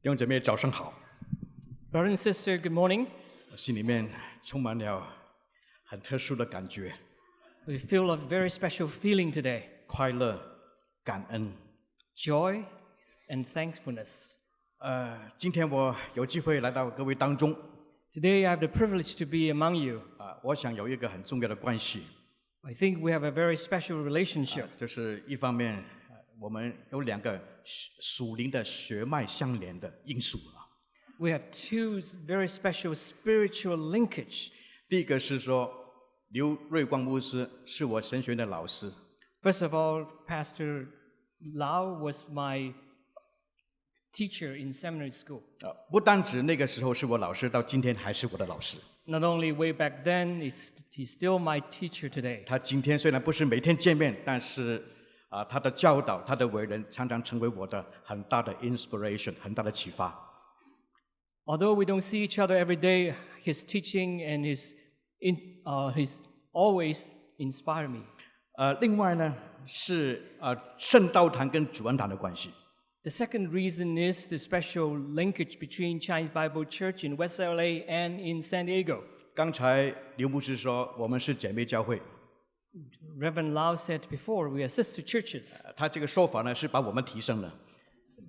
弟兄姐妹，早上好。 Brother and sister, good morning. 心里面充满了很特殊的感觉， We feel a very special feeling today. 快乐、感恩。 Joy and thankfulness. 今天我有机会来到各位当中， Today I have the privilege to be among you. 我想有一个很重要的关系， I think we have a very special relationship. 就是一方面，我们有两个属灵的血脉相连的因素啊。 We have two very special spiritual linkage. 第一个是说，刘瑞光牧师是我神学院的老师， First of all, Pastor Lau was my teacher in seminary school. 不单指那个时候是我老师，到今天还是我的老师。 Not only way back then, he's still my teacher today. 他今天虽然不是每天见面，但是他的教导、他的为人，常常成为我的很大的 inspiration， 很大的启发。 Although we don't see each other every day, his teaching and his always inspire me. 另外呢是圣道堂跟主恩堂的关系。 The second reason is the special linkage between Chinese Bible Church in West LA and in San Diego. 刚才刘牧师说我们是姐妹教会， Reverend Lau said before, we are sister churches. 他这个说法呢是把我们提升了。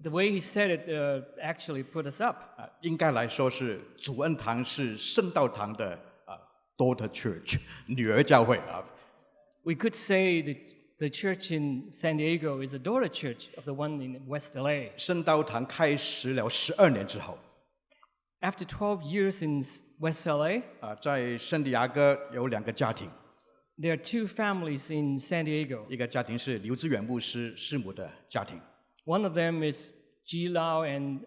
The way he said it actually put us up. 应该来说是主恩堂是圣道堂的daughter church 女儿教会啊。 We could say that the church in San Diego is a daughter church of the one in West LA. 圣道堂开始了12年之后， After 12 years in West LA, 在圣地亚哥有2个家庭， there are two families in San Diego. 一个家庭是刘志远牧师师母的家庭， One of them is Ji Lau and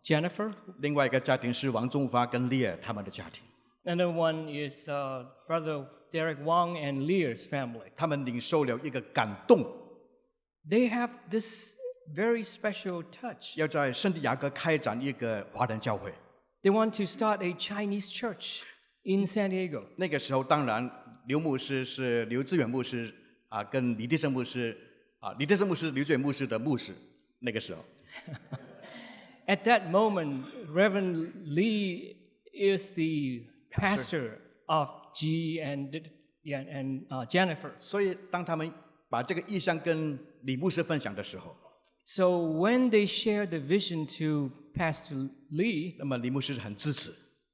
Jennifer. 另外一个家庭是王仲发跟丽尔他们的家庭。 Another one is Brother Derek Wang and Lear's family. 他们领受了一个感动， They have this very special touch. 要在圣地亚哥开展一个华人教会。 They want to start a Chinese church in San Diego. 那个时候，当然刘牧师是刘志远牧师跟李德生牧师李德生牧师刘志远牧师的牧师。那个时候， At that moment, Reverend Lee is the pastor of Ji and Jennifer. 所以当他们把这个意向跟李牧师分享的时候， So when they shared the vision to Pastor Lee, 那么李牧师很支持，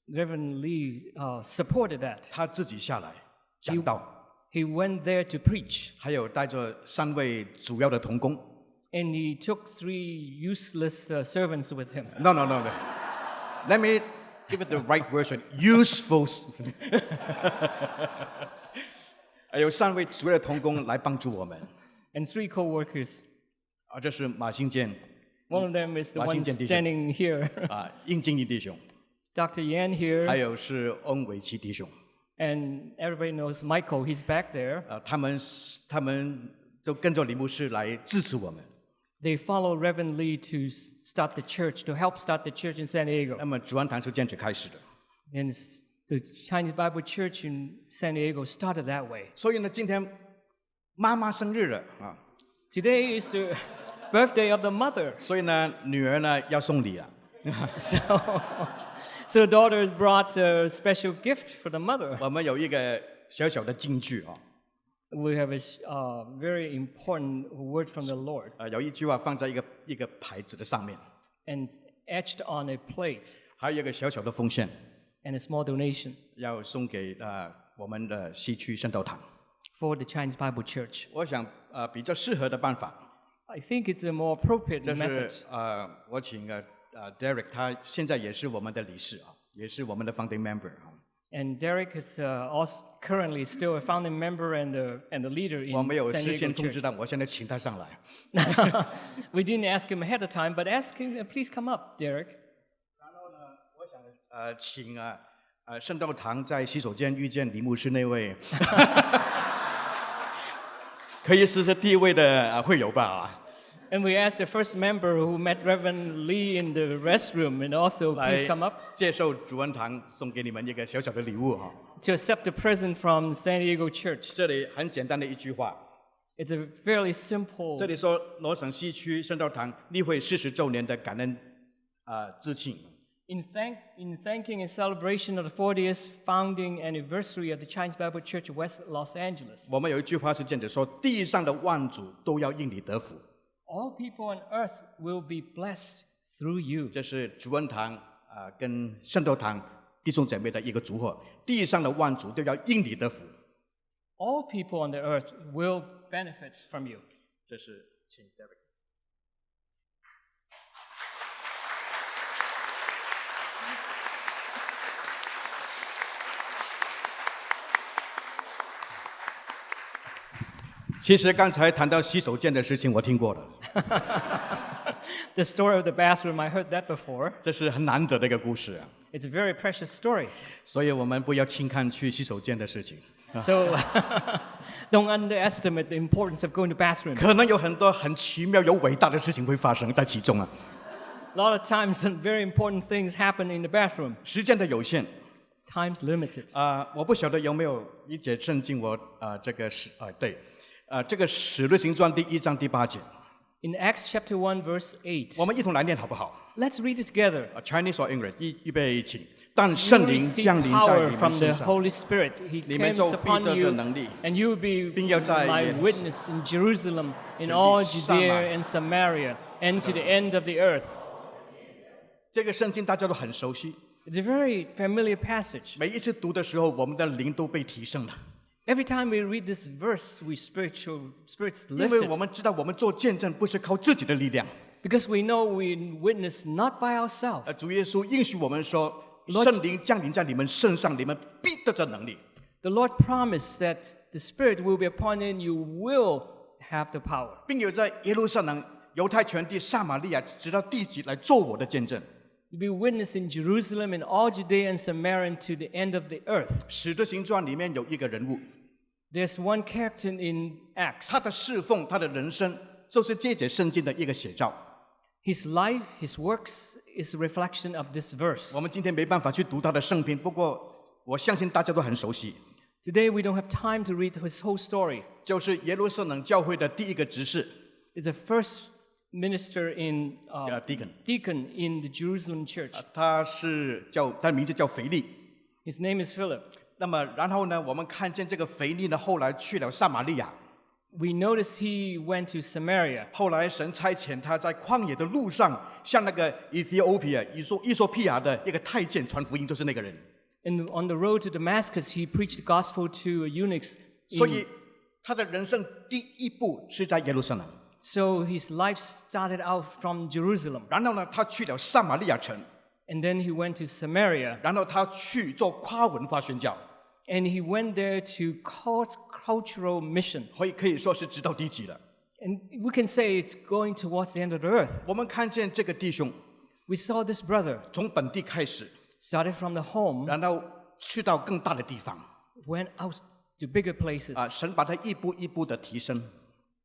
Reverend Lee supported that. 他自己下来讲道， He went there to preach, 还有带着3位主要的同工。 and he took 3 useless servants with him. No. Let me give it the right version. Useful. 有3位主要的同工来帮助我们。 And 3 co-workers. 这是马新建 One of them is the one 马新建弟兄。 standing here. 殷敬义弟兄， Dr. Yan 还 here. 有是翁伟奇弟兄。 And everybody knows Michael. He's back there. 他们就跟着李牧师来支持我们。 They follow Reverend Lee to start the church, to help start the church in San Diego. 那么主安堂是这样子开始的。 And the Chinese Bible Church in San Diego started that way. 所以呢，今天妈妈生日了啊， Today is the birthday of the mother. 所以呢，女儿呢要送礼了。 So the daughter has brought a special gift for the mother. 我们有一个小小的金句啊， We have a very important word from the Lord, 有一句话放在一个牌子的上面， and etched on a plate, 还有一个小小的奉献， and a small donation 要送给我们的西区圣道堂。 for the Chinese Bible Church. 我想比较适合的办法， I think it's a more appropriate 就是 method. 我请Derek， 他现在也是我们的理事啊，也是我们的 founding member 啊。 And Derek is also currently still a founding member and the leader in 我没有 San 事 Diego 先通 Church. 知他，我现在请他上来。 We didn't ask him ahead of time, but ask him, please come up, Derek. 然后呢，我想请圣道堂在洗手间遇见李牧师那位，可以是第一位的会友吧啊。 And we asked the first member who met Reverend Lee in the restroom, and also 来 please come up 接受主恩堂送给你们一个小小的礼物哈。 to accept the present from San Diego Church. 这里很简单的一句话， It's a fairly simple. 这里说罗省西区圣道堂立会40周年的感恩致庆。In thanking and celebration of the 40th founding anniversary of the Chinese Bible Church of West Los Angeles, 我们有一句话是这样子说：地上的万族都要因你得福。all people on earth will be blessed through you. 这是主恩堂跟圣道堂弟兄姐妹的一个组合，地上的万族都要因你得福。All people on the earth will benefit from you. 这是请 Derek。其实刚才谈到洗手间的事情，我听过了。The story of the bathroom, I heard that before. 这是很难得的一个故事啊， It's a very precious story. 所以我们不要轻看去洗手间的事情。 So don't underestimate the importance of going to bathrooms. 可能有很多很奇妙、有伟大的事情会发生在其中啊。A lot of times, some very important things happen in the bathroom. 时间的有限 Time's limited. 我不晓得有没有理解圣经这个对这个使徒行传第1章第8节， In Acts chapter 1, verse 8. 我们一同来念好不好 Let's read it together.？Chinese or English？预备请。但 You 圣 will 灵 receive 降临在 power 你 from 们 the 身上， Holy Spirit. He 你们 comes 就必 upon 得着 you, 能力， and you will be 并要在 my witness in Jerusalem, in all Judea and Samaria, and to the end of the earth. 这个圣经大家都很熟悉， It's a very familiar passage. 每一次读的时候，我们的灵都被提升了， Every time we read this verse, spirits 因为 lifted. 我们知道我们做见证不是靠自己的力量， Because we know we witness not by ourselves. 主耶稣应许我们说， Lord- 圣灵降临在你们身上，你们必得着能力。 The Lord promised that the Spirit will be upon you and you will have the power. 并有在耶路撒冷、犹太全地、撒玛利亚，直到地极来做我的见证。 To be witness in Jerusalem and all Judea and Samaria and to the end of the earth. 使徒行传里面有一个人物， There's one character in Acts. 他的侍奉、他的人生，就是这节圣经的一个写照。 His life, his works is a reflection of this verse. 我们今天没办法去读他的圣评，不过我相信大家都很熟悉， Today we don't have time to read his whole story. 就是耶路撒冷教会的第一个执事 It's the first minister in deacon， deacon in the Jerusalem church. 他的名字叫腓力。 His name is Philip. 那么然后呢，我们看见这个腓力呢，后来去了撒玛利亚， We notice he went to Samaria. 后来神差遣他在旷野的路上，向那个伊索匹亚的一个太监传福音，就是那个人。 And on the road to Damascus, he preached the gospel to eunuchs. 所以他的人生第一步是在耶路撒冷， So his life started out from Jerusalem. 然后呢，他去了撒玛利亚城， And then he went to Samaria. 然后他去做跨文化宣教， And he went there to cultural mission. 可以说是直到地极了。 And we can say it's going towards the end of the earth. 我们看见这个弟兄 We saw this brother 从本地开始， started from the home, 然后去到更大的地方， went out to bigger places. 神把他一步一步的提升。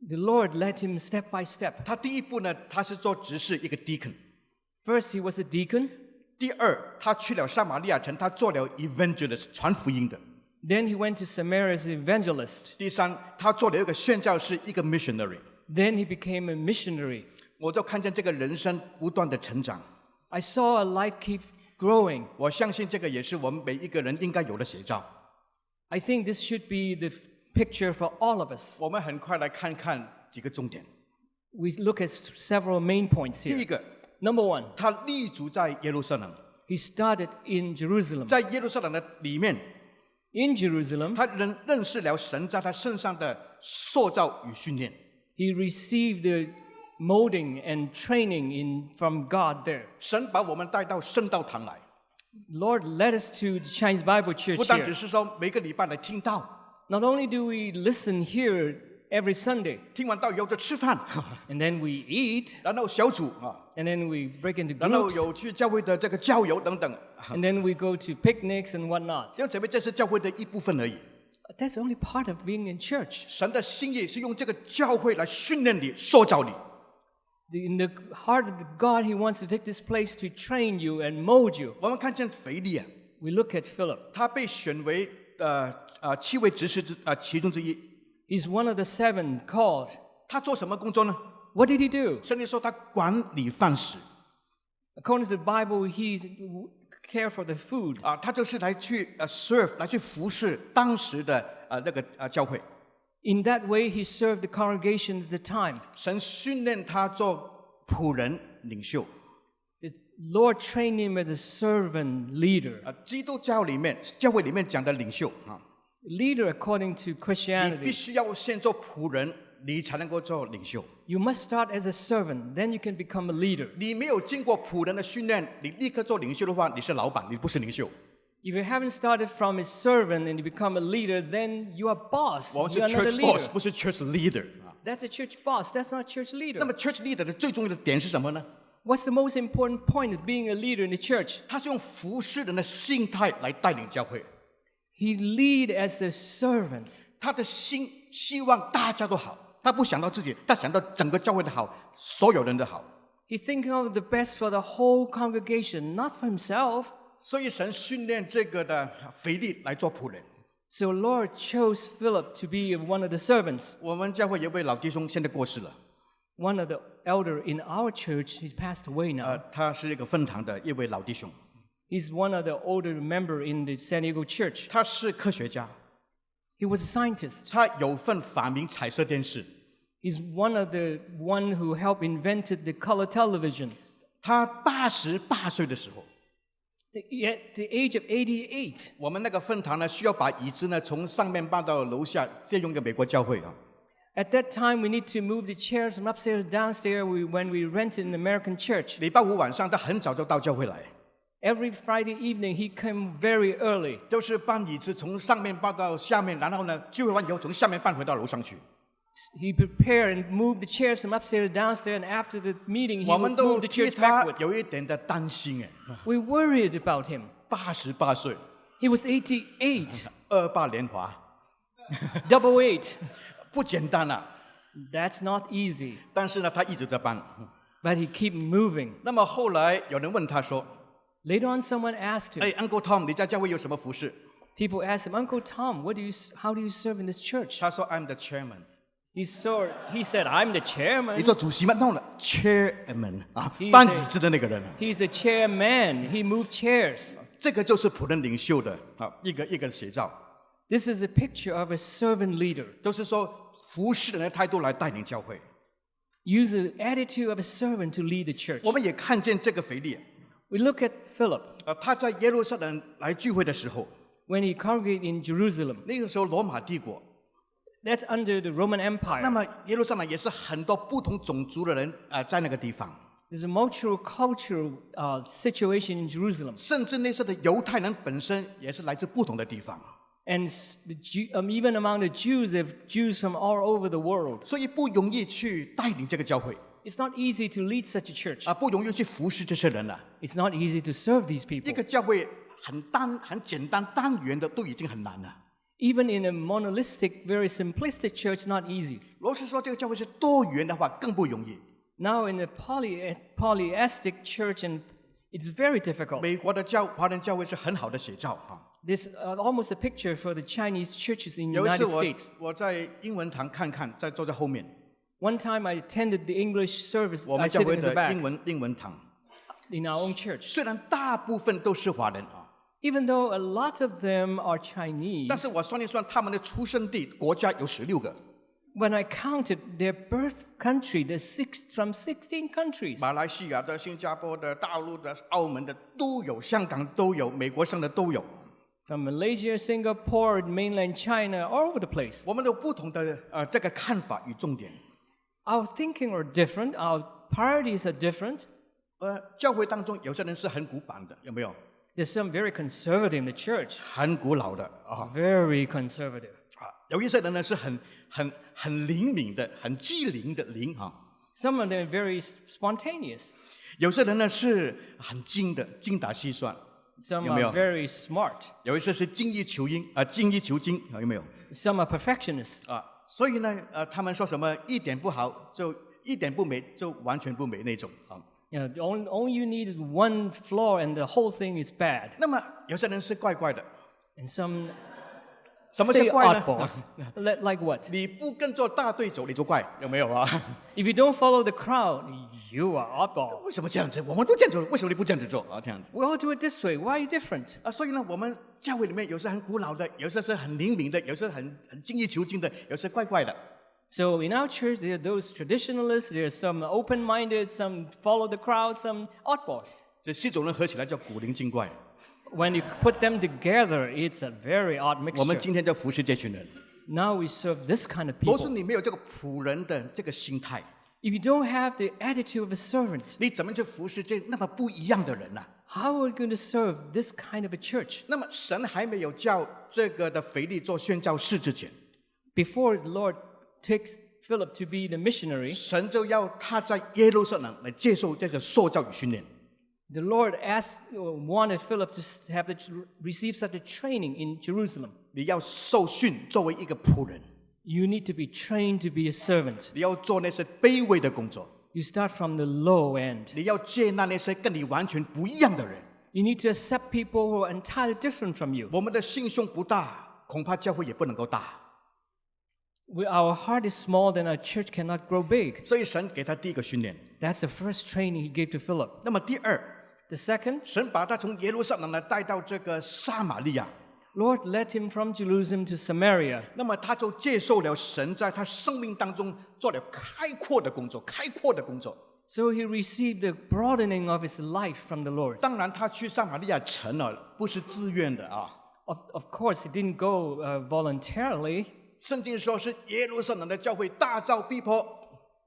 The Lord led him step by step. 他第一步呢，他是做执事一个 deacon。 First, he was a deacon. 第二，他去了撒玛利亚城，他做了 evangelist 传福音的。 Then he went to Samaria as an evangelist. 第三，他做了一个宣教士，一个 missionary。 Then he became a missionary. 我就看见这个人生不断的成长。 I saw a life keep growing. 我相信这个也是我们每一个人应该有的写照。 I think this should be the picture for all of us. 我们很快来看看几个重点。 We look at several main points 第一 here. 个， Number one, 他立足在耶路撒冷， he started in Jerusalem. 在耶路撒冷的里面， In Jerusalem, 他认识了神在他身上的塑造与训练。 he received the molding and training from God there. 神把我们带到圣道堂来， Lord led us to the Chinese Bible 不 Church 单只 here. 是说每个礼拜来听道， Not only do we listen here every Sunday, 听完道以后就吃饭， and then we eat, 然后小组and then we break into 然后 groups, 有去教会的这个郊游等等。 and then we go to picnics and whatnot. 弟兄姐妹，这是教会的一部分而已。 That's only part of being in church. 神的心意是用这个教会来训练你、塑造你。 In the heart of God, He wants to take this place to train you and mold you. 我们看见腓力啊， We look at Philip. 他被选为7位执事其中之一。 He's one of the 7 called. 他做什么工作呢？ What did he do? 圣经说他管理饭食。According to the Bible, he care for the food. 他就是来去serve， 来去服侍当时的那个教会。In that way, he served the congregation at the time. 神训练他做仆人领袖。The Lord trained him as a servant leader. 基督教里面教会里面讲的领袖Leader according to 你必 Christianity. 须要先做仆人，你才能够做领袖。 You must start as a servant, then you can become a leader. 你没有经过仆人的训练，你立刻做领袖的话，你是老板，你不是领袖。 If you haven't started from a servant and you become a leader, then you are boss. 我们是 You are not a church boss， leader. 不是 church leader。 That's a church boss. That's not church 那 leader. 么 church leader 的最重要的点是什么呢？ What's the most important point of being a leader in the church? 他是用服侍人的心态来带领教会， He lead as a servant. 他的心希望大家都好，他不想到自己，他想到整个教会的好，所有人的好。 He thinking of the best for the whole congregation, not for himself. 所以神训练这个的腓力来做仆人。 So Lord chose Philip to be one of the servants. 我们教会有位老弟兄现在过世了， One of the elder in our church, he passed away now. 他是一个分堂的一位老弟兄， He's one of the older member in the San Diego church. 他是科学家， He was a scientist. 他有份发明彩色电视。 He's one of the one who helped invented the color television. 他88岁的时候， At the age of 88, 我们那个分堂呢，需要把椅子呢从上面搬到楼下，借用一个美国教会啊。 at that time we need to move the chairs from upstairs to downstairs when we rented an American church. 礼拜五晚上，他很早就到教会来， Every Friday evening he came very early. 就是搬椅子从上面搬到下面，然后呢聚会完以后从下面搬回到楼上去。 He prepared and moved the chairs from upstairs to downstairs, and after the meeting, he 我 would 们都 move the 替 church 他 backwards. 有一点的担心哎， We worried about him. 88岁He was 88, ，28年华， double 8. 不简单啊。 That's not easy. 但是呢，他一直在搬。 But he kept moving. 那么后来有人问他说 Later on, someone asked：“ him. 哎 ，Uncle Tom， 你在教会有什么服饰？” People asked him, Uncle Tom, how do you serve in this church? 他说 I'm the chairman。 He said, I'm the 你 chairman. 做主席吗？弄了 chairman 啊 He's， 搬椅子的那个人。 He's the chairman. He moved chairs. 这个就是仆人领袖的一个写照， This is a picture of a servant leader. 都是说服侍人的态度来带领教会。 Use the attitude of a servant to lead the church. 我们也看见这个腓力， We look at Philip 他在耶路撒冷来聚会的时候， when he congregated in Jerusalem. 那个时候罗马帝国， That's under the Roman 那 Empire. 么耶路撒冷也是很多不同种族的人在那个地方， There's a multicultural situation in Jerusalem. 甚至那时候的犹太人本身也是来自不同的地方， And even among the Jews, there are Jews from all over the world. 所以不容易去带领这个教会 It's not easy to lead such a church. 不容易去服侍这些人了。 It's not easy to serve these 一 people. 个教会很简单单元的都已经很难了。 Even in a monolithic, very simplistic church, not easy. 如果是说这个教会是多元的话，更不容易。 Now in a polytheistic church, and it's very difficult. 美国的华人教会是很好的写照啊。 This almost a picture for the Chinese churches in the 有一次 United States. 我在英文堂看，坐在后面， One time I attended the English service. 我 I 们教 sit 会 in the 的 back 英文堂， in our own church. 虽然大部分都是华人啊， Even though a lot of them are 但 Chinese, 是我算一算，他们的出生地国家有16个， when I counted their birth country, from 16 countries. 马来西亚的、新加坡的、大陆的、澳门的都有，香港都有，美国生的都有。 From Malaysia, Singapore, mainland China, all over the place. 我们有不同的这个看法与重点。 Our thinking are different. Our priorities are different. 教会当中有些人是很古板的，有没有？ There's some very conservative in the church. 很古老的啊。 Very conservative. 有一些人呢是很灵敏的，很机灵的灵啊。 Some of them are very spontaneous. 有些人呢是很精的，精打细算。 Some 有没有？ are very smart. 有一些是精益求精，有没有？ Some are perfectionists. 所以呢，他们说什么一点不好就一点不美，就完全不美那种啊。 You know, all you need is one flaw and the whole thing is bad. 那么有些人是怪怪的， And some 什么 say 是怪呢？ oddballs. Like what? 你不跟着大队走，你就怪，有没有啊？ If you don't follow the crowd, you are oddball. 为什么这样子？我们都这样做，为什么你不这样子做啊？这样子 We all do it this way. Why are you different? 啊，所以呢，我们教会里面有时很古老的，有时是很灵敏的，有时很精益求精的，有时怪怪的。So in our church, there are those traditionalists, there are some open-minded, some follow the crowd, some oddballs. 这7种人合起来叫古灵精怪。 When you put them together, it's a very odd 我们 mixture. 今天就服侍这群人， Now we serve this kind of 若是 people. 你没有这个仆人的这个心态， If you don't have the attitude of a servant, 你怎么去服侍这那么不一样的人呢、 how are we going to serve this kind of a church? 那么神还没有叫这个的腓力做宣教士之前， Before the Lord takes Philip to be the missionary, 神就要他在耶路撒冷来接受这个受教与训练。 the Lord wanted Philip to receive such a training in Jerusalem. 你要受训，作为一个仆人， You need to be trained to be a servant. 你要做那些卑微的工作， You start from the low end. 你要接纳那些跟你完全不一样的人。 You need to accept people who are entirely different from you. 我们的心胸不大，恐怕教会也不能够大。 Our heart is small, then our church cannot grow big. 所以神给他第一个训练。 That's the first training he gave to Philip. 那么第二， The second, 神把他从耶路撒冷呢带到这个撒玛利亚， Lord led him from Jerusalem to Samaria. 那么他就接受了神在他生命当中做了开阔的工作，开阔的工作。 So he received the broadening of his life from the Lord. 当然，他去撒玛利亚城呢，不是自愿的啊。 Of course, he didn't go voluntarily. 圣经说是耶路撒冷的教会大遭逼迫，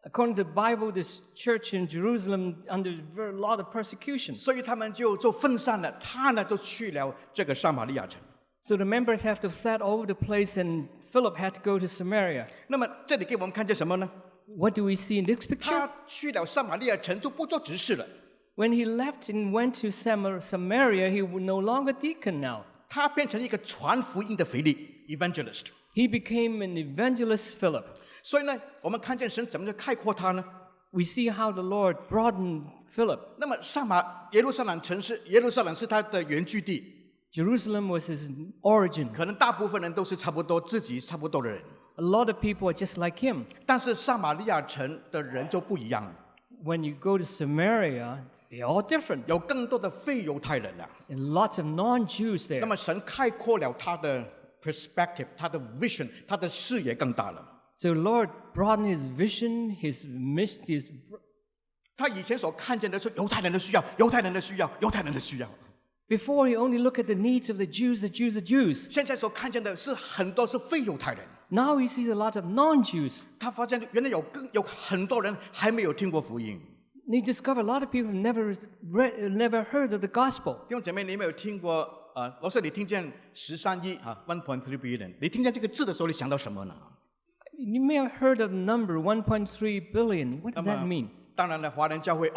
According to the Bible, this church in Jerusalem under a lot of persecution. 所以他们就分散了。他呢就去了这个撒玛利亚城。 So the members have to flee all over the place, and Philip had to go to Samaria. 那么这里给我们看见什么呢？ What do we see in this picture? 他去了撒玛利亚城就不做执事了， When he left and went to Samaria, he was no longer deacon now. 他变成一个传福音的腓力 （evangelist）。 He became an evangelist Philip. 所以呢，我们看见神怎么去开阔他呢？ We see how the Lord broadened Philip. 那么耶路撒冷是他的原居地， Jerusalem was his origin. 可能大部分人都是自己差不多的人， A lot of people are just like him. 但是撒玛利亚城的人就不一样了， When you go to Samaria, they're all different. 有更多的非犹太人了。 And lots of non-Jews 那 there. 么神开阔了他的 perspective， 他的 vision， 他的视野更大了。 So Lord broadened his vision, his 他以前所看见的是犹太人的需要，犹太人的需要，犹太人的需要。 Before he only looked at the needs of the Jews, the Jews, the Jews. 现在所看见的是很多是非犹太人。 Now he sees a lot of non-Jews. 他发现原来有很多人还没有听过福音。 And he discovered a lot of people never heard of the gospel. 弟兄姐妹，你有没有听过？老师，你听见13亿啊 1.3 billion， 你听见这个字的时候，你想到什么呢？ You may have heard of the number 1.3 billion. What does that mean? 当然了，华人教会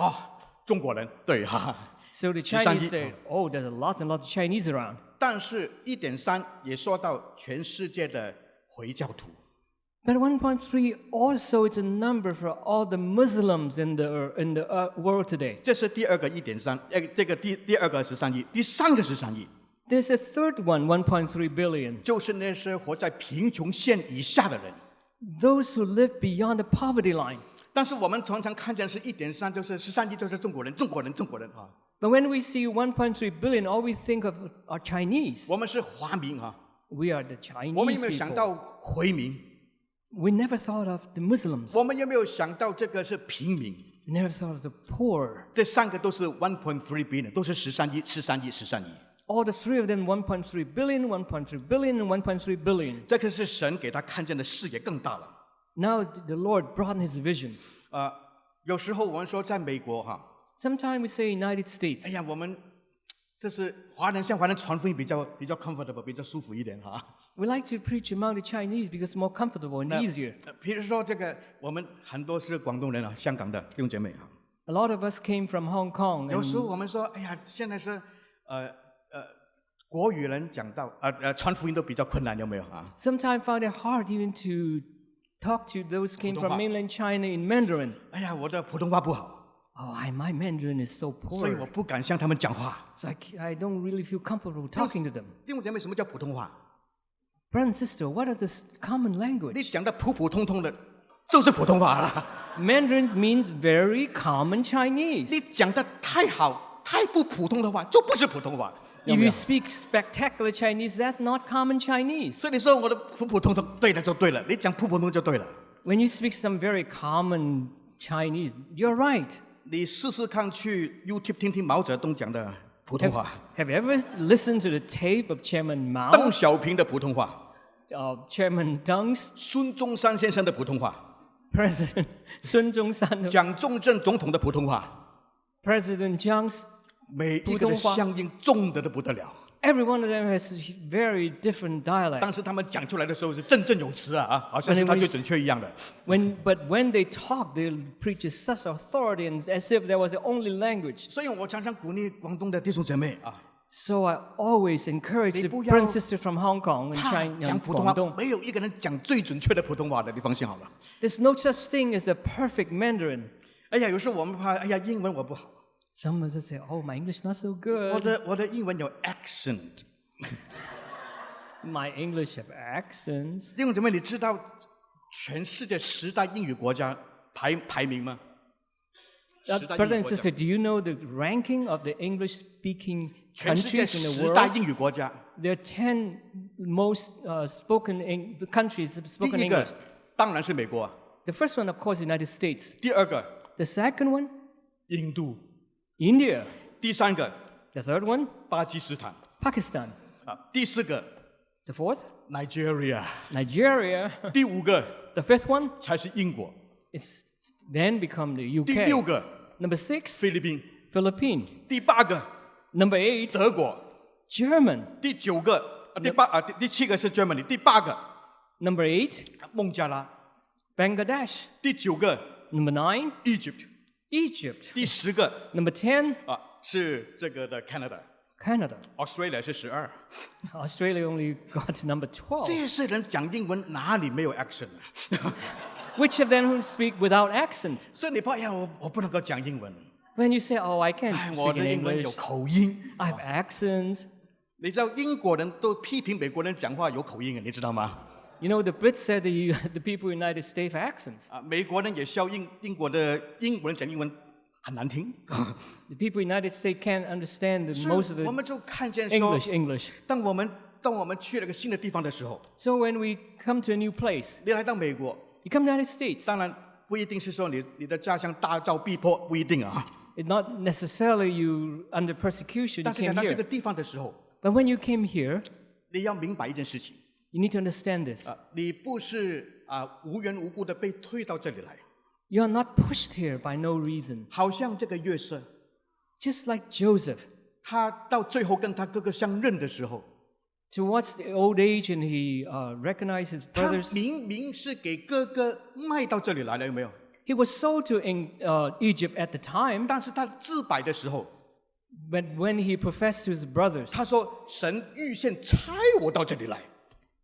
中国人对哈。 So the 13 Chinese 亿 say, oh, there's lots and lots of Chinese around. 但是1.3也说到全世界的回教徒。 But 1.3 also is a number for all the Muslims in the world today. 这是第二个1.3，这个第二个13亿，第三个13亿， There's a third one, 1.3 billion. 就是那些活在贫穷线以下的人。 Those who live beyond the poverty line. 但是我们常常看见是1.3，就是13亿，就是中国人啊。 But when we see 1.3 billion, all we think of are Chinese. 我们是华民啊， We are the Chinese 我们有没有想 people. 到回民？ We never thought of the Muslims. 我们有没有想到这个是平民？ We never thought of the poor. 这三个都是1.3 billion， 都是13亿。 All the three of them, 1.3 billion, 1.3 billion, and 1.3 billion. 这个是神给他看见的视野更大了。 Now the Lord broadened his vision. 有时候我们说在美国哈， Sometimes we say United States. 哎呀，我们这是向华人传福音比较 comfortable， 比较舒服一点哈。 We like to preach among the Chinese because it's more comfortable and easier. 比如说这个，我们很多是广东人啊，香港的弟兄姐妹啊。 A lot of us came from Hong Kong. 有时候 And 我们说，哎呀，现在是国语人讲到传福音都比较困难，有没有啊？ sometimes found it hard even to talk to those came from mainland China in Mandarin. 哎呀，我的普通话不好， Oh, my Mandarin is so 所以我 poor. 不敢向他们讲话。 So I don't really feel comfortable talking to them. 弟兄姐妹，什么叫普通话？ Brother and sister, what is this common 你 language? 讲的普普通通的，就是普通话了。Mandarin means very common Chinese. 你讲的太好，太不普通的话，就不是普通话。有 If 没 you 有？ speak spectacular Chinese, that's not common Chinese. 所以你说我的普通的对了就对了，你讲普通就对了。 When you speak some very common Chinese, you're right. 你试试看去 YouTube 听听毛泽东讲的普通 Have, 话， have you ever listened to the tape of Chairman 邓 Mao, 小平的普通话， Chairman Deng's, 孙中山先生的普通话， President Sun Zhongshan, 蒋中正总统的普通话， President Jiang's? 每一个的普通话乡音重得不得了。 Every one of them has very different 当 dialects. 时他们讲出来的时候是振振有词啊，好像是他最准确一样的。 But when they talk, they preach with such authority and as if that was the only language. 所以我常常鼓励广东的弟兄姐妹啊， So I always encourage the 你不要 brothers and sisters from Hong Kong and 怕 China 讲 and 普通话， Guangdong. 没有一个人讲最准确的普通话的，你放心好了。 There's no such thing as the perfect Mandarin. 哎呀，有时候我们怕，哎呀，英文我不好， Some of us say, "Oh, my English not so 我 good. 的英文有 accent。 My English have accents." 弟兄姐妹，你知道全世界10大英语国家排名吗？ 10大英 Brother 语 and 国家 sister, do you know the ranking of the English-speaking 全世界 countries in the 10大 world? 英语国家， There are 10 most countries 第 spoken 一 English. 个当然是美国， The first one, of course, United States. 第二个 The second one, 印度， India. 第三个 The third one, 巴基斯坦 Pakistan. 啊，第四个 The fourth, Nigeria， Nigeria. 第五个 The fifth one 才是英国， is then become the 第六 UK. 个 Number 6, 菲律宾， Philippines. 第八个 Number 8, 德国， German. 第九个第七个是 Germany， 第八个 Number 8, 孟加拉， Bangladesh. 第九个 Number 9, Egypt， Egypt. 第10个 Number 10, 啊是这个的 Canada。 Canada. Australia 是12， Australia only got to number 12. 这些人讲英文哪里没有 action 啊？ Which of them who speak without accent? 所以你怕，哎呀，我不能够讲英文， When you say, "Oh, I can't 哎，我 speak 的 in 英文 English. 有口音。 I have accents." 你知道英国人都批评美国人讲话有口音啊，你知道吗？ You know, the Brits said that the people in the United States have accents. 啊，美国人也笑英国的英国人讲英文很难听。 The people in the United States can't understand 所 most of 以我 the 们就看见说， English. 当我们去了个新的地方的时候， So when we come to a new place, 你来到美国， you come to the United States. 当然不一定是说你的家乡大遭逼迫，不一定啊。 It's not necessarily you under persecution you 但是来 came 到这个 here. 地方的时候， But when you came here, 你要明白一件事情 you need to understand this. 啊，你不是无缘无故的被推到这里来， You are not pushed here by no reason. 好像这个约瑟， Just like Joseph, 他到最后跟他哥哥相认的时候， towards the old age and he recognized his 他 brothers. 明明是给哥哥卖到这里来了，有没有？ He was sold to Egypt at the time, 但是他自白的时候， but when he professed to his brothers, 他说：“神预先差我到这里来。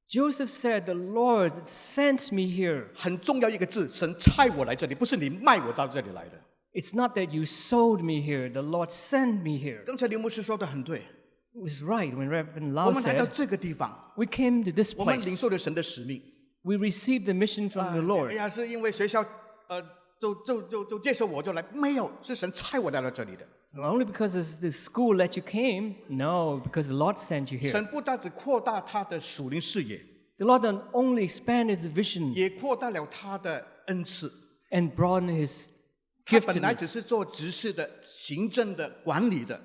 Joseph said, "The Lord sent me here." ”很重要一个字，神差我来这里，不是你卖我到这里来的。 It's not that you sold me here, the Lord sent me here. 刚才刘牧师说的很对， It was right when Reverend 我 Lau 们来到 said, 这个地方， we came to this 我们领 place. 受了神的使命。 We received the mission from the 哎 Lord. 呀，是因为学校就接受我就来，没有，是神差我来到这里的。 Not only because the school let you came, no, because the Lord sent you here. 神不但只扩大他的属灵视野， The Lord not only expanded his vision 也扩大了他的恩赐。 and broadened his 他本来只 giftedness. 是做执事的、行政的、管理的，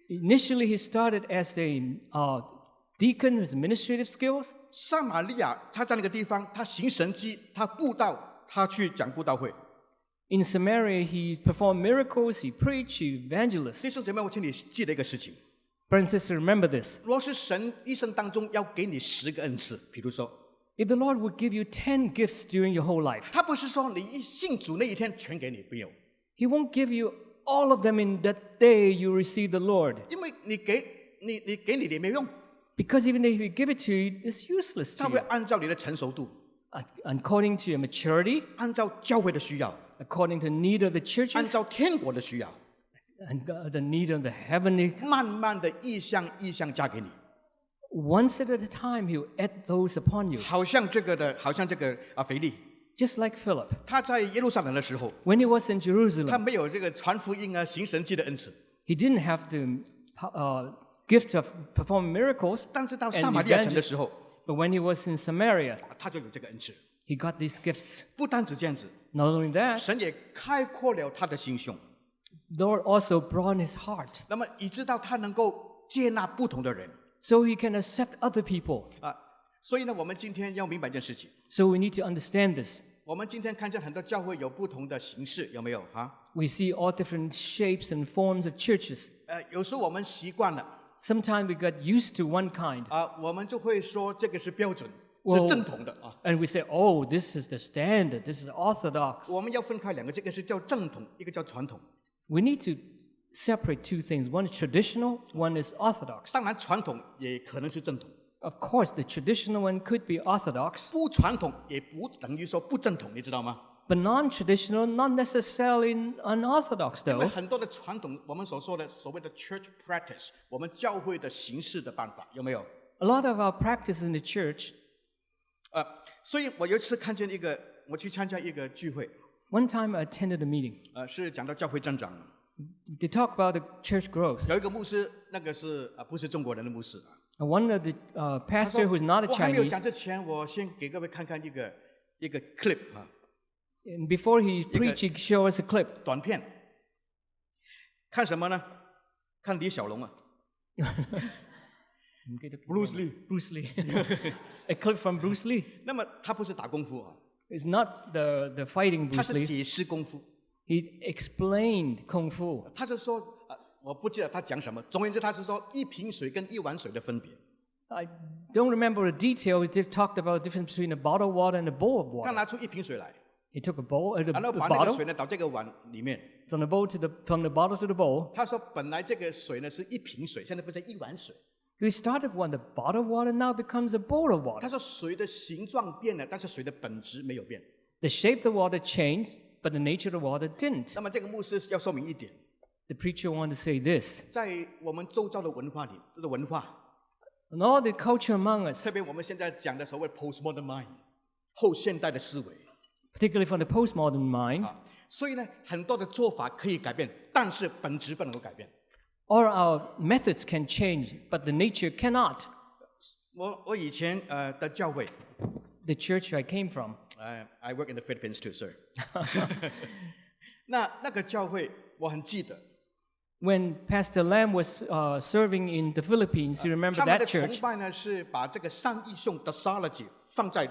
Initially, he started as a deacon with administrative skills. 撒玛利亚他在那个地方，他行神迹，他布道，他去讲布道会。 In Samaria, he performed miracles, he preached, he evangelized. 弟兄姐妹，我请你记得一个事情： Brothers and sisters, remember this. 若是神一生当中要给你10个恩赐，比如说， If the Lord would give you 10 gifts during your whole life, 他不是说你一信主那一天全给你，没有， he won't give you all of them in that day you receive the Lord. 因为你给你也没用， Because even if he give it to you, it's useless 他 to 会 you. 按照你的成熟度， According to your maturity, 按照教会的需要， according to the need of the 按 churches, 照天国的需要， and the need of the heavenly. 慢慢的意向加给你。 Once at a time, he will add those upon you. 好像这个腓力， just like Philip. 他在耶路撒冷的时候， When he was in 他 Jerusalem, 没有这个传福音啊、行神迹的恩赐， he didn't have the gift of performing miracles 但是到 and 撒玛利亚城的 evangelism. 时候， But when he was in Samaria, 他就有这个恩赐。 he got these gifts. 不单只这样子， Not only that, 神也开阔了他的心胸， Lord also broadened his heart 那么以致到他能够接纳不同的人 so he can accept other people. 啊。所以呢，我们今天要明白一件事情， So we need to understand this. 我们今天看见很多教会有不同的形式，有没有啊？ We see all different shapes and forms of churches. 有时候我们习惯了 Sometimes we got used to one kind, 啊，我们就会说这个是标准，我是正统的啊。 and we say, oh, this is the standard, this is orthodox. 我们要分开两个，这个是叫正统，一个叫传统。 We need to separate two things. One is traditional, one is orthodox. 当然，传统也可能是正统， Of course, the traditional one could be orthodox, 不传统也不等于说不正统，你知道吗？ but non-traditional, not necessarily unorthodox 因为 though. 很多的传统，我们所说的所谓的 church practice，我们教会的形式的办法有没有？ A lot of our practice in the church, 所以我有一次看见我去参加一个聚会， one time I attended a meeting. 是讲到教会增长， They talk about the church growth. 有一个牧师，那个是不是中国人的牧师啊？ And one of the 他 pastor 说 who's not a 我还没有 Chinese, 讲之前，我先给各位看看一个 clip 啊， and before he preached, he showed us a clip. 短片。看什么呢？看李小龙啊 ，Bruce Lee。 Bruce Lee. A clip from Bruce Lee. 那么他不是打功夫啊， It's not the fighting 他 Bruce 是 Lee. 解释功夫。 He explained Kung Fu. 他就说，我不记得他讲什么。总而言之，他是说一瓶水跟一碗水的分别。 I don't remember the details. They talked about the difference between a bottle of water and a bowl of 他 water. 拿出一瓶水来， He took a bowl, the 然后把那个 bottle 水呢倒这个碗里面。 from the bottle to the bowl. 他说本来这个水呢是一瓶水，现在变成一碗水。 We started with the bottle of water, now becomes a bowl of 他 water. 说水的形状变了，但是水的本质没有变。 The shape of the water changed, but the nature of the water didn't. 那么这个牧师要说明一点， The preacher wanted to say this. 在我们周遭的文化里，这个文化， And all the culture among us, 特别我们现在讲的所谓 postmodern mind 后现代的思维 particularly from the postmodern mind, 啊，所以呢，很多的做法可以改变，但是本质不能够改变。 all our methods can change, but the nature cannot. 我以前的教会， The church I came from, I work in the Philippines too, sir 那个教会我很记得， when Pastor Lam was serving in the Philippines, you remember 他们的 that 崇 church? 拜呢是把这个三一颂 doxology 放在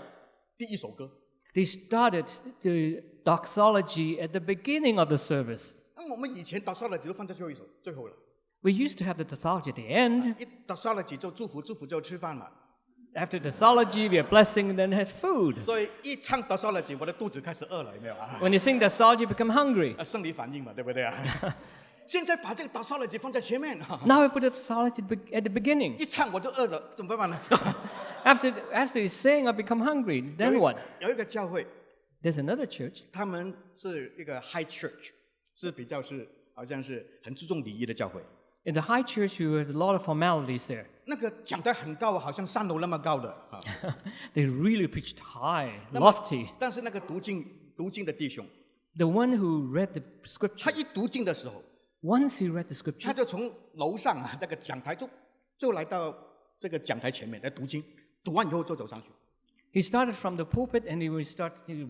第一首歌。 They started the doxology at the beginning of the service. 那我们以前 doxology 都放在最后了， We used to have the doxology at the end. 一 doxology 就祝福，祝福就吃饭嘛。 After doxology, we are blessing, then have food. 所以一唱 doxology，我的肚子开始饿了，有没有啊？ When you sing doxology, you become hungry. 生理反应嘛，对不对啊？现在把这个 doxology 放在前面， Now we put the doxology at the beginning. 一唱我就饿了，怎么办呢？ After you sing, I become hungry. Then what? 有一个教会， There's another church. 他们是一个 high church，是比较好像是很注重礼仪的教会。 In the high church, you had a lot of formalities there. 那个讲台很高啊，好像3楼那么高的啊。 They really preached high, 那么 lofty. 但是那个读经的弟兄， The one who read the 他 scripture, 一读经的时候， once he read the 他 scripture, 就从楼上那个讲台就来到这个讲台前面来读经，读完以后就走上去。 he started from the pulpit and he would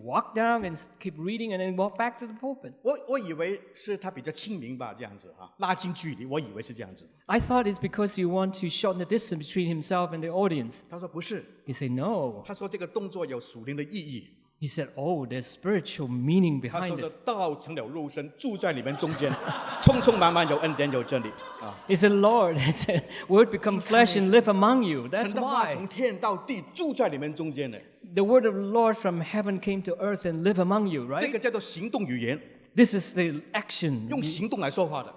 walk down and keep reading and then walk back to the pulpit. 我以为是他比较亲民吧，这样子哈，拉近距离，我以为是这样子。 I thought it's because he wanted to shorten the distance between himself and the audience. 他说不是， He said, no. 他说这个动作有属灵的意义。 He said, oh, there's spiritual meaning 他说 behind 是 this. 道成了肉身，住在你们中间，充充满满有恩典有真理啊！ He said, Lord, he said, word become flesh and live among you. 神 That's 的话 why. 从天到地住在你们中间呢， The word of the Lord from heaven came to earth and live among you, 这 right? 个叫做行动语言， This is the action. 用行动来说话的。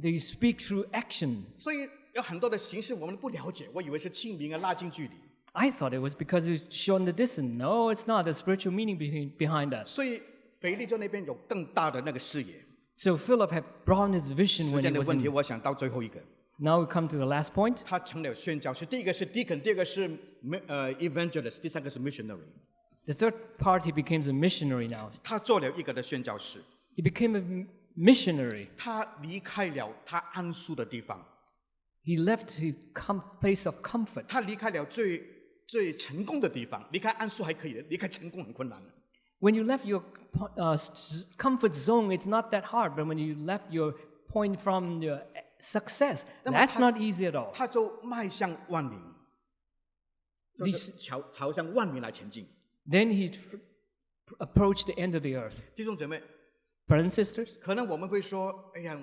They speak through action. 所以有很多的形式我们不了解，我以为是亲民啊，拉近距离。 I thought it was because it shortened the distance. No, it's not. There's spiritual meaning behind that. 所以腓力在那边有更大的那个视野。 So Philip had broadened his vision 时 when 间 he 的 was 问题， in. 我想到最后一个， Now we come to the last point. 他成了宣教士，第一个是 deacon， 第二个是evangelist， 第三个是 missionary。The third part, he became a missionary now. 他做了一个的宣教士， He became a missionary. 他离开了他安舒的地方， He left his place of comfort. 他离开了最成功的地方。离开安舒还可以的，离开成功很困难的。 When you left your comfort zone, it's not that hard. But when you left your point from your success, 那么 that's not easy at all. 他就迈向万民，就是朝向万民来前进。 Then he approached the end of the earth. 弟兄姐妹， Brothers and sisters, 可能我们会说：“哎呀，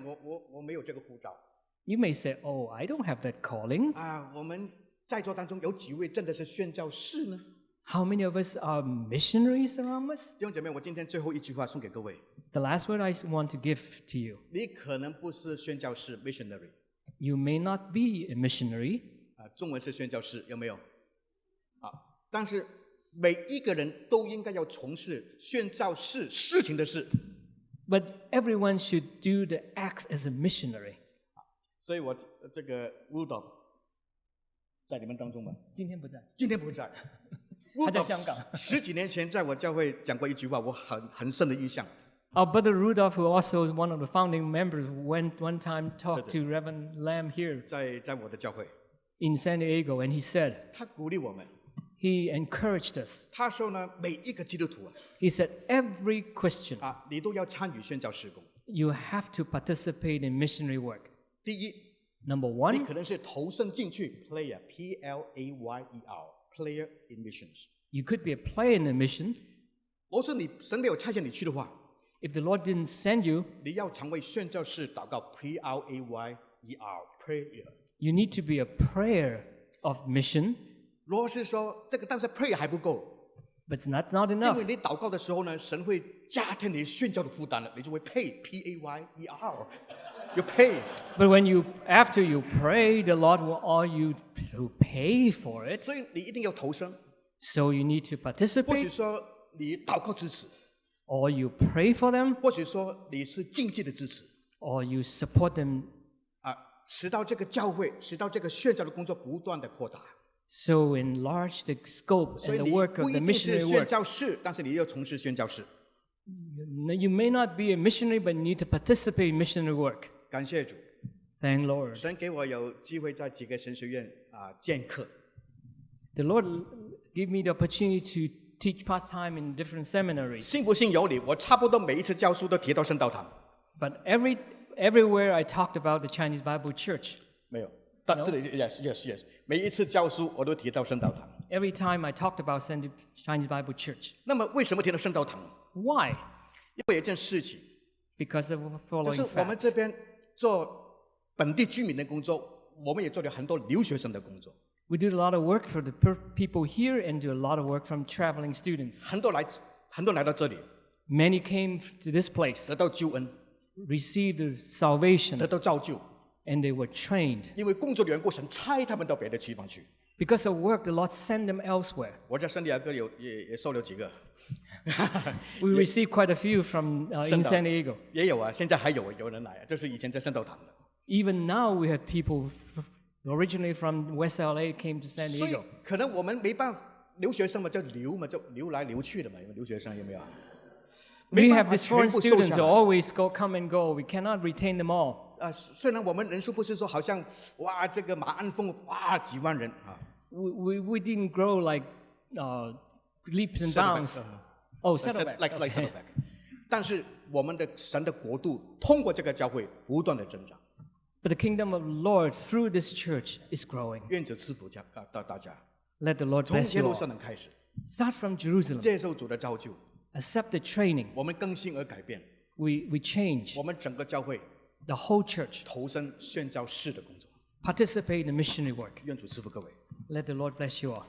我没有这个护照 you may say, "Oh, I don't have that calling." 啊。”我们在座当中有几位真的是宣教士呢？ How many of us are missionaries around us? 弟兄姐妹，我今天最后一句话送给各位： The last word I want to give to you. 你可能不是宣教士 （missionary） You may not be a missionary. 啊，中文是宣教士，有没有？啊，但是每一个人都应该要从事宣教士事情的事。 But everyone should do the acts as a missionary. 所以我这个 Rudolph 在你们当中吗？今天不在。今天不在。他在香港。10几年前在我教会讲过一句话，我很深的印象。 Our brother Rudolph, who also is one of the founding members, went one time talked to Reverend Lamb here 在我的教会， in San Diego, and he said, 他鼓励我们。 he encouraged us. 他说呢，每一个基督徒 He said, every Christian, 啊，你都要参与宣教事工。 you have to participate in missionary work. 第一， Number 你 one, 可能是投身进去 ，player player in missions。 you could be a player in the mission. 若是神没有差遣你去的话， If the Lord didn't send you, 你要常为宣教士祷告 prayer prayer。 you need to be a prayer of mission, 若是说这个，但是 prayer 还不够， but that's not 因 enough. 为你祷告的时候呢，神会加添你宣教的负担了，你就会 payer， you pay。 But after you pray, the Lord will call you to pay for it. 所以你一定要投身， So you need to 或许 participate, 说你祷告支持， or you pray for them, 或许说你是经济的支持 or you support them. 啊，使到这个教会，使到这个宣教的工作不断的扩大。 So enlarge the scope 所以 and 你 the work 不 of 一 the 定是 missionary 宣 work. 教士，但是你要从事宣教士。 You may not be a missionary, but you need to participate in missionary work. 感谢主， Thank Lord. 神给我有机会在几个神学院见课。 The Lord gave me the opportunity to teach part-time in different seminaries. 信不信由你，我差不多每一次教书都提到圣道堂。 But everywhere I talked about the Chinese Bible Church. 没有，但 No? 这里 yes，每一次教书我都提到圣道堂。 Every time I talked about Chinese Bible Church. 那么为什么提到圣道堂？ Why? 因为有一件事情， Because of the 就是 following 我们这 facts. 边做本地居民的工作，我们也做了很多留学生的工作， We do a lot of work for the people here and do a lot of work from traveling students. 很多人来到这里， Many came to this place, 得到救恩， received the salvation, 得到造就。 and they were trained. 因为工作的缘故，神差他们到别的地方去。 Because of work, the Lord sent them elsewhere. 我在圣地亚哥也收了几个， We received quite a few from in San Diego. 也有啊，现在还有人来啊，就是以前在圣道堂的。 Even now, we have people originally from West LA came to San 所以 Diego. 可能我们没办法，留学生嘛，就流来流去的嘛，因为留学生有没有？ We 没办 have 法 these 全 foreign 部收 students 下 who 来。 always come and go. We cannot retain them all. 虽然我们人数不是说好像哇，这个马鞍峰哇几万人啊， We didn't grow like leaps and bounds. Oh, Saddleback. like Okay. Saddleback，但是我们的神的国度通过这个教会不断的增长， But the kingdom of the Lord through this church is growing. 愿主赐福大家， Let the Lord 从 bless 耶 you 路 all. 撒冷开始， Start from Jerusalem. 接受主的造就， Accept the training. 我们更新而改变， We change. 我们整个教会 The whole church 投身宣教士的工作， participate in the missionary work. 愿主赐福各位。 Let the Lord bless you all.